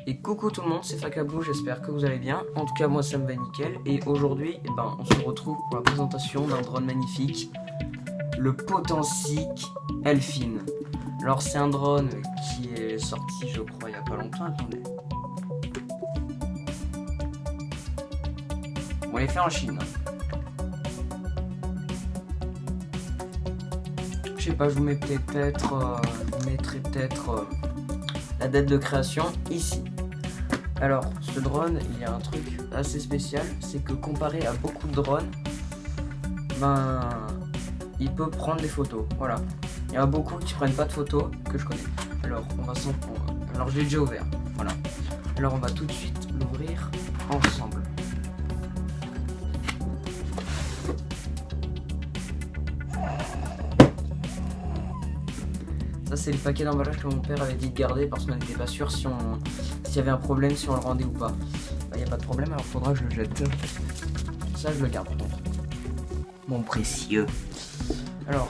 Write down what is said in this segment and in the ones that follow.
Et coucou tout le monde, c'est Facabou, j'espère que vous allez bien. En tout cas, moi ça me va nickel. Et aujourd'hui, on se retrouve pour la présentation d'un drone magnifique, le Potensic Elfin. Alors c'est un drone qui est sorti, je crois, il n'y a pas longtemps. Attendez. On les fait en Chine. Je sais pas, je vous mettrai peut-être la date de création ici. Alors, ce drone, il y a un truc assez spécial, c'est que comparé à beaucoup de drones, il peut prendre des photos. Voilà. Il y en a beaucoup qui prennent pas de photos que je connais. Alors, alors je l'ai déjà ouvert. Voilà. Alors, on va tout de suite l'ouvrir ensemble. Ça, c'est le paquet d'emballage que mon père avait dit de garder parce qu'on n'était pas sûr s'il y avait un problème, si on le rendait ou pas. Il n'y a pas de problème, alors faudra que je le jette. Ça, je le garde par contre. Mon précieux. Alors,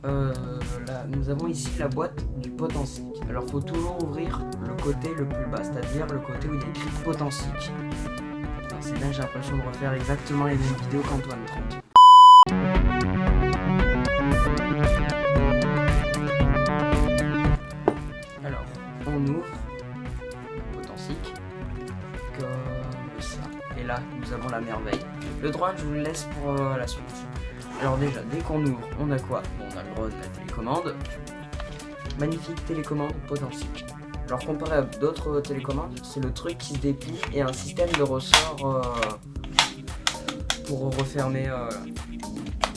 là, nous avons ici la boîte du Potensic. Alors, faut toujours ouvrir le côté le plus bas, c'est-à-dire le côté où il y a écrit Potensic. C'est là, j'ai l'impression de refaire exactement les mêmes vidéos qu'Antoine 30. Alors, on ouvre Potensic comme ça. Et là, nous avons la merveille. Le drone, je vous le laisse pour la suite. Alors déjà, dès qu'on ouvre, on a quoi? Bon, on a le drone, la télécommande. Magnifique télécommande Potensic. Alors comparé à d'autres télécommandes, c'est le truc qui se déplie et un système de ressort pour refermer.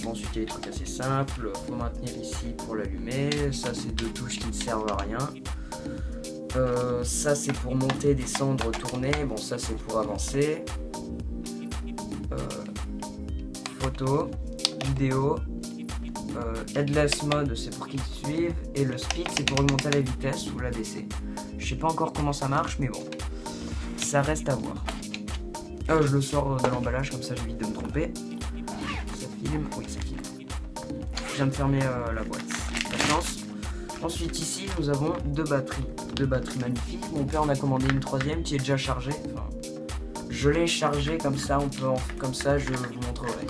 Bon, ensuite, il y a des trucs assez simples. Faut maintenir ici pour l'allumer. Ça, c'est deux touches qui ne servent à rien. Ça, c'est pour monter, descendre, tourner. Bon, ça, c'est pour avancer. Photo, vidéo. Headless mode, c'est pour qu'il suive. Et le speed, c'est pour augmenter la vitesse ou la baisser. Je sais pas encore comment ça marche, mais bon, ça reste à voir. Je le sors de l'emballage, comme ça j'évite de me tromper. Ça filme, oui, ça filme. Je viens de fermer la boîte. La chance. Ensuite, ici, nous avons deux batteries. Deux batteries magnifiques. Mon père en a commandé une troisième qui est déjà chargée. Enfin, je l'ai chargée, comme ça, comme ça, je vous montrerai.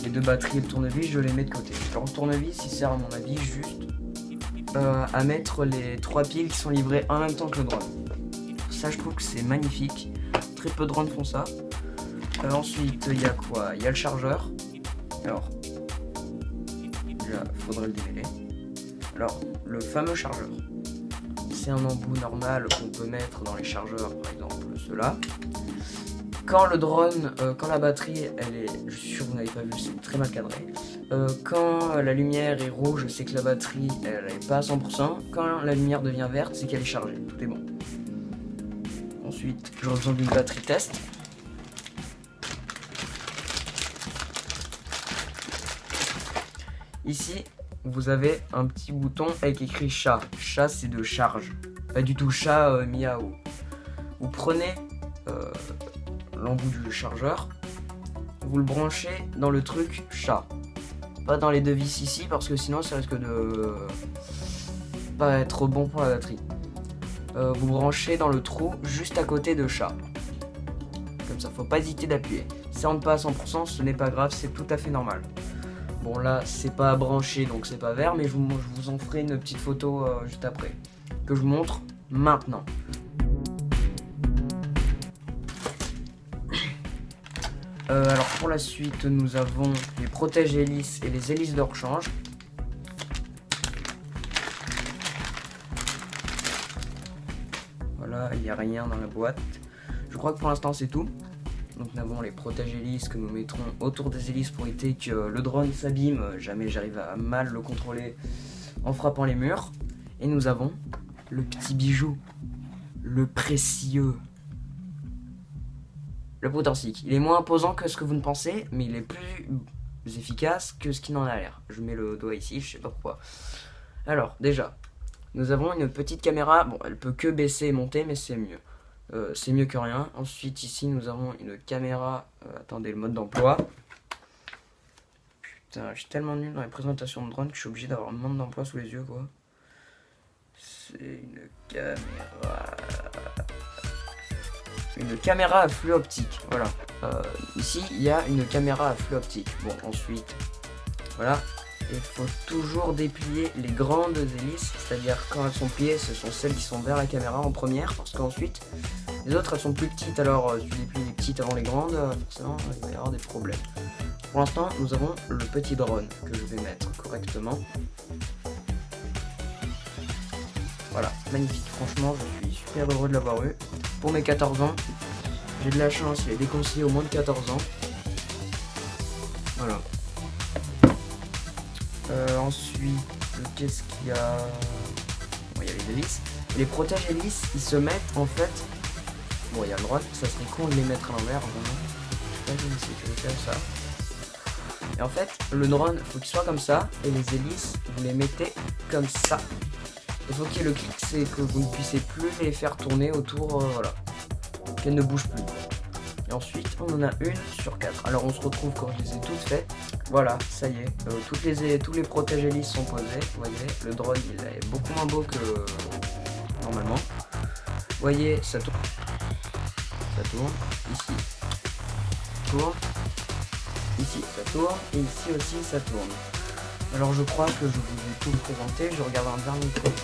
Les deux batteries et le tournevis, je les mets de côté. Alors, le tournevis, il sert, à mon avis, juste à mettre les trois piles qui sont livrées en même temps que le drone. Ça, je trouve que c'est magnifique. Très peu de drones font ça. Ensuite, il y a quoi? Il y a le chargeur. Alors, déjà, il faudrait le démêler. Alors, le fameux chargeur. C'est un embout normal qu'on peut mettre dans les chargeurs, par exemple ceux-là. Quand le drone, quand la batterie, elle est, je suis sûr que vous n'avez pas vu, c'est très mal cadré. Quand la lumière est rouge, c'est que la batterie, elle n'est pas à 100%. Quand la lumière devient verte, c'est qu'elle est chargée. Tout est bon. Ensuite, j'aurai besoin d'une batterie test. Ici, vous avez un petit bouton avec écrit chat. Chat, c'est de charge. Pas du tout chat miaou. Vous prenez l'embout du chargeur, vous le branchez dans le truc chat. Pas dans les deux vis ici parce que sinon ça risque de pas être bon pour la batterie. Vous branchez dans le trou juste à côté de chat. Comme ça, faut pas hésiter d'appuyer. Si ça rentre pas à 100%, ce n'est pas grave, c'est tout à fait normal. Bon là, c'est pas branché donc c'est pas vert, mais je vous en ferai une petite photo juste après. Que je vous montre maintenant. Alors pour la suite, nous avons les protèges hélices et les hélices de rechange. Voilà, il n'y a rien dans la boîte. Je crois que pour l'instant c'est tout. Donc nous avons les protèges hélices que nous mettrons autour des hélices pour éviter que le drone s'abîme. Jamais j'arrive à mal le contrôler en frappant les murs. Et nous avons le petit bijou, le précieux. Le Potensic, il est moins imposant que ce que vous ne pensez, mais il est plus efficace que ce qu'il en a l'air. Je mets le doigt ici, je sais pas pourquoi. Alors, déjà, nous avons une petite caméra. Bon, elle peut que baisser et monter, mais c'est mieux. C'est mieux que rien. Ensuite, ici, nous avons une caméra. Attendez, le mode d'emploi. Putain, je suis tellement nul dans les présentations de drone que je suis obligé d'avoir le mode d'emploi sous les yeux, quoi. C'est une caméra à flux optique. Voilà. Ici, il y a une caméra à flux optique. Bon, ensuite, voilà. Il faut toujours déplier les grandes hélices, c'est-à-dire quand elles sont pliées, ce sont celles qui sont vers la caméra en première, parce qu'ensuite, les autres elles sont plus petites, alors si tu déplies les petites avant les grandes, forcément il va y avoir des problèmes. Pour l'instant, nous avons le petit drone que je vais mettre correctement. Voilà, magnifique, franchement, je suis super heureux de l'avoir eu. Pour mes 14 ans, j'ai de la chance, il est déconseillé au moins de 14 ans. Voilà. Ensuite, qu'est-ce qu'il y a? Bon, il y a les hélices. Les protèges hélices, ils se mettent en fait. Bon, il y a le droit, ça serait con de les mettre à l'envers, vraiment. Je sais pas si je vais faire ça. Et en fait, le drone, faut qu'il soit comme ça, et les hélices, vous les mettez comme ça. Il faut qu'il y ait le clic, c'est que vous ne puissiez plus les faire tourner autour, voilà. Qu'elles ne bougent plus. Et ensuite, on en a une sur 4. Alors on se retrouve quand je les ai toutes faites. Voilà, ça y est. Tous les protèges hélices sont posés. Vous voyez, le drone il est beaucoup moins beau que normalement. Vous voyez, ça tourne. Ça tourne. Ici. Tourne. Ici, ça tourne. Et ici aussi, ça tourne. Alors je crois que je vous ai tout présenté. Je regarde un dernier truc.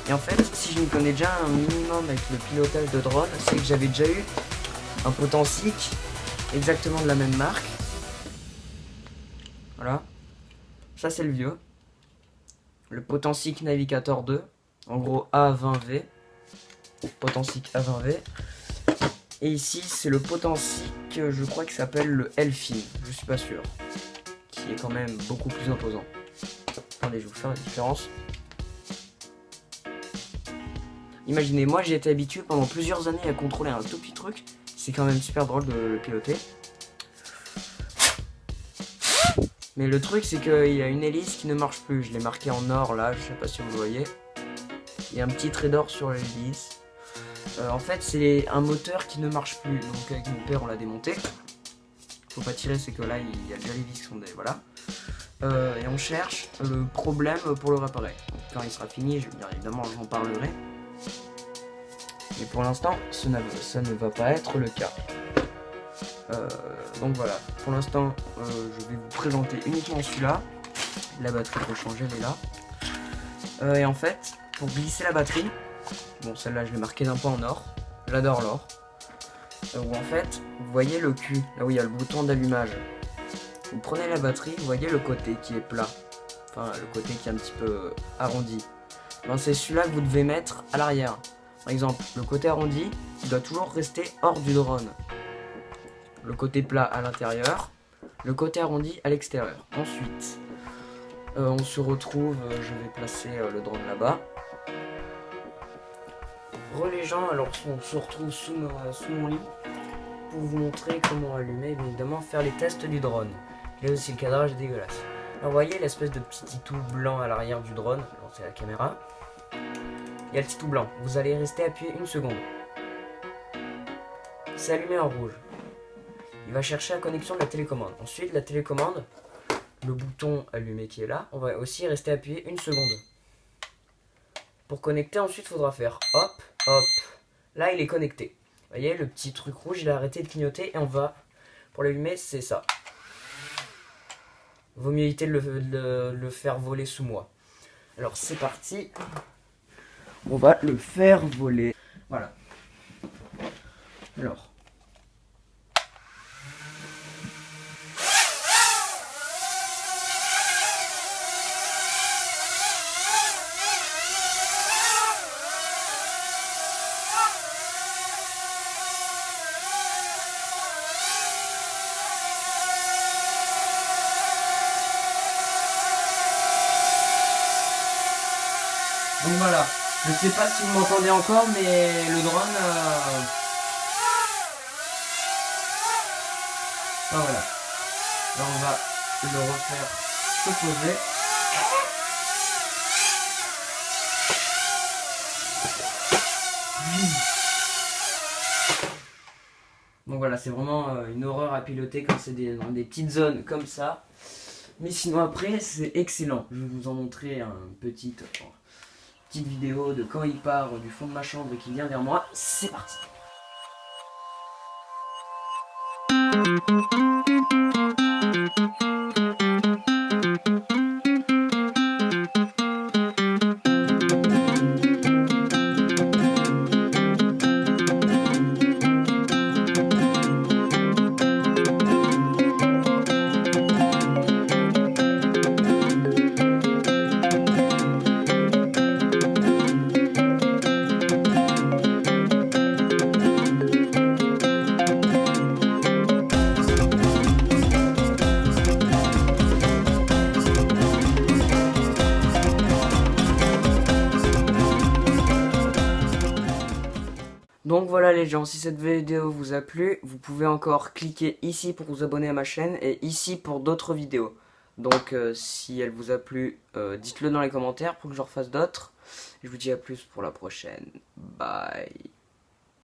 Et en fait, si je m'y connais déjà un minimum avec le pilotage de drone, c'est que j'avais déjà eu un Potensic exactement de la même marque. Voilà. Ça c'est le vieux. Le Potensic Navigator 2. En gros A20V. Potensic A20V. Et ici c'est le Potensic, je crois qu'il s'appelle le Elfin. Je suis pas sûr. Qui est quand même beaucoup plus imposant. Attendez, je vais vous faire la différence. Imaginez, moi j'ai été habitué pendant plusieurs années à contrôler un tout petit truc. C'est quand même super drôle de le piloter. Mais le truc c'est qu'il y a une hélice qui ne marche plus. Je l'ai marqué en or là, je sais pas si vous le voyez. Il y a un petit trait d'or sur l'hélice. En fait c'est un moteur qui ne marche plus. Donc avec mon père on l'a démonté. Faut pas tirer, c'est que là il y a déjà les vis qui sont des... Voilà. Et on cherche le problème pour le réparer. Donc, quand il sera fini, bien évidemment j'en parlerai. Mais pour l'instant, ça ne va pas être le cas. Donc voilà, pour l'instant, je vais vous présenter uniquement celui-là. La batterie pour changer, elle est là. Et en fait, pour glisser la batterie, bon celle-là je l'ai marquée d'un point en or. J'adore l'or. Où en fait, vous voyez le cul, là où il y a le bouton d'allumage. Vous prenez la batterie, vous voyez le côté qui est plat. Enfin, le côté qui est un petit peu arrondi. Ben, c'est celui-là que vous devez mettre à l'arrière. Par exemple, le côté arrondi, il doit toujours rester hors du drone. Le côté plat à l'intérieur, le côté arrondi à l'extérieur. Ensuite, on se retrouve, je vais placer le drone là-bas. Les gens, alors on se retrouve sous mon lit pour vous montrer comment allumer, bien évidemment, faire les tests du drone. Là aussi, le cadrage est dégueulasse. Alors, vous voyez l'espèce de petit titou blanc à l'arrière du drone, c'est la caméra. Il y a le titou blanc. Vous allez rester appuyé une seconde. C'est allumé en rouge. Il va chercher la connexion de la télécommande. Ensuite, la télécommande, le bouton allumé qui est là, on va aussi rester appuyé une seconde. Pour connecter, ensuite, il faudra faire hop, hop. Là, il est connecté. Vous voyez, le petit truc rouge, il a arrêté de clignoter et on va, pour l'allumer, c'est ça. Vaut mieux éviter de le faire voler sous moi. Alors, c'est parti. On va le faire voler. Voilà. Alors. Donc voilà, je sais pas si vous m'entendez encore, mais le drone... Ah voilà. Alors on va le refaire se poser. Donc voilà, c'est vraiment une horreur à piloter quand c'est dans des petites zones comme ça. Mais sinon après, c'est excellent. Je vais vous en montrer un petit... petite vidéo de quand il part du fond de ma chambre et qu'il vient vers moi. C'est parti. Donc voilà les gens, si cette vidéo vous a plu, vous pouvez encore cliquer ici pour vous abonner à ma chaîne et ici pour d'autres vidéos. Donc si elle vous a plu, dites-le dans les commentaires pour que j'en refasse d'autres. Je vous dis à plus pour la prochaine. Bye.